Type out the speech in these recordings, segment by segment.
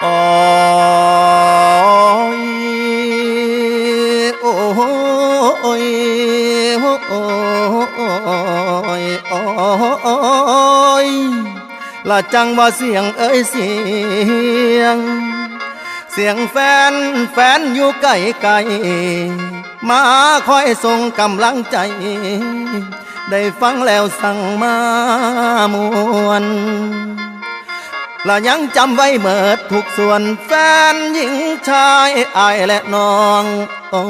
โอ้ยโอ้ยโอ้ยโอ้ยละจังว่าเสียงเอ้ยเสียงแฟนอยู่ไกลไกลมาคอยส่งกำลังใจได้ฟังแล้วสั่งมามวนและยังจำไว้เมิดทุกส่วนแฟนหญิงชายอายและน้องโอ้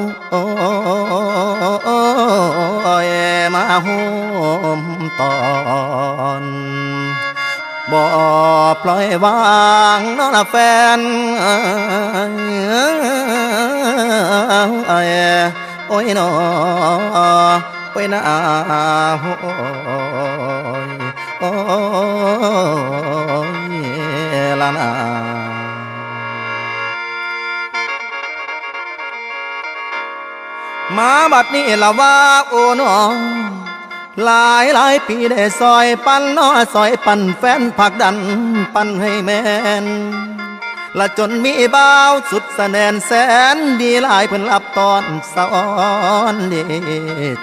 ยมาห่มตอนบ่ปล่อยวางน้องแฟนโอ้ยน้อโอ้ยนาโอ้ยลานามาบัดนี้ละว่าโอ้น้องหลายปีได้ซอยปันน้อซอยปันแฟนผักดันปันให้แม่นละจนมีบ่าวสุดสะแนนแสนดีหลายเพิ่นรับตอนสอนดี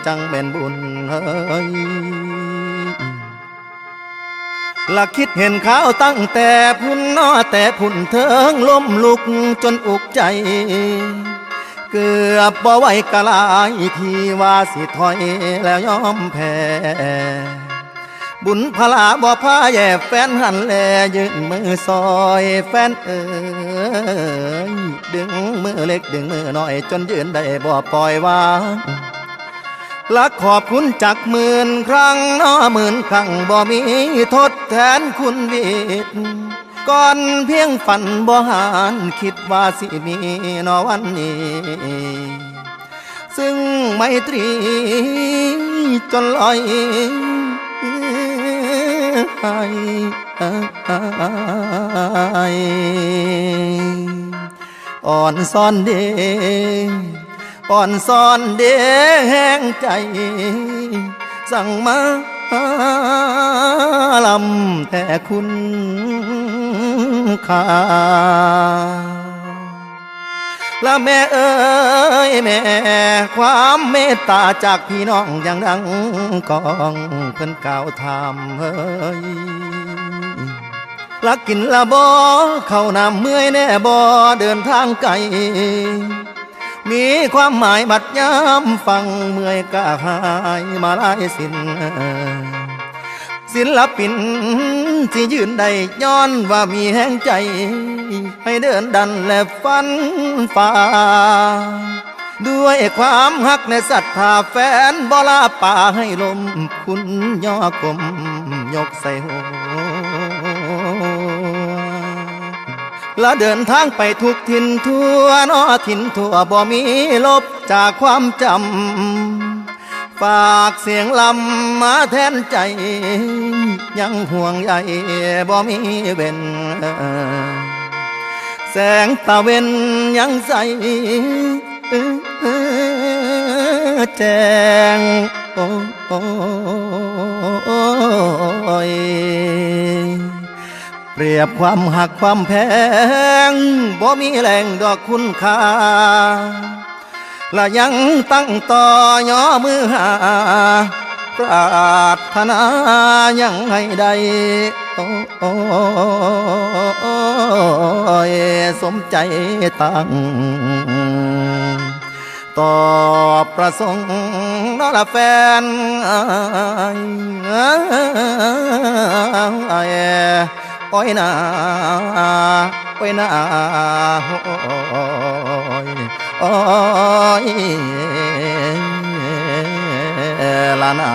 จังเป็นบุญเฮ้ยละคิดเห็นเขาตั้งแต่พุ่นน้อแต่พุ่นเทิงล้มลุกจนอุกใจเกือบบ่ไหวกะลายที่ว่าสิถอยแล้วยอมแพ้บุญพลาบ่พาแย่แฟนหันแลยืนมือซอยแฟนเอ๋ยดึงมือเล็กดึงมือน้อยจนยืนได้บ่ปล่อยวางและขอบคุณจากหมื่นครั้งน้อหมื่นครั้งบ่มีทดแทนคุณวิทย์ก่อนเพียงฝันบ่หานคิดว่าสิมีนอวันนี้ซึ่งไมตรีจนลอยอ่อนซ่อนเดอ่อนซ่อนเดแห้งใจสั่งมาลำแต่คุณค่าและแม่เอ้ยแม่ความเมตตาจากพี่น้องอย่างดังกองเพิ่นกล่าวถามเฮ้ยลักกินละบ่เข้าน้ำเมื่อยแน่บ่เดินทางไกลมีความหมายบัดย้ำฟังเมื่อยกะหายมาลายสิ้นศิลปินที่ยืนได้ย้อนว่ามีแห่งใจให้เดินดันและฟันฝ่าด้วยความฮักในศรัทธาแฟนบ่ลาป่าให้ลมคุณย่อกลมยกใส่หัวและเดินทางไปทุกถิ่นทั่วนอถิ่นทั่วบ่มีลบจากความจำฝากเสียงลำมาแทนใจยังห่วงใยบ่มีเว้นแสงตะเวนยังใสแจ้งโอ้ยเปรียบความหักความแพงบ่มีแรงดอกคุณค่าและยังตั้งต่อย่อมือหาปรารถนายังให้ได้โอ้ยสมใจตั้งต่อประสงค์น้อละแฟนโอ้ยนาโอ้ยนาโอ้ยลานา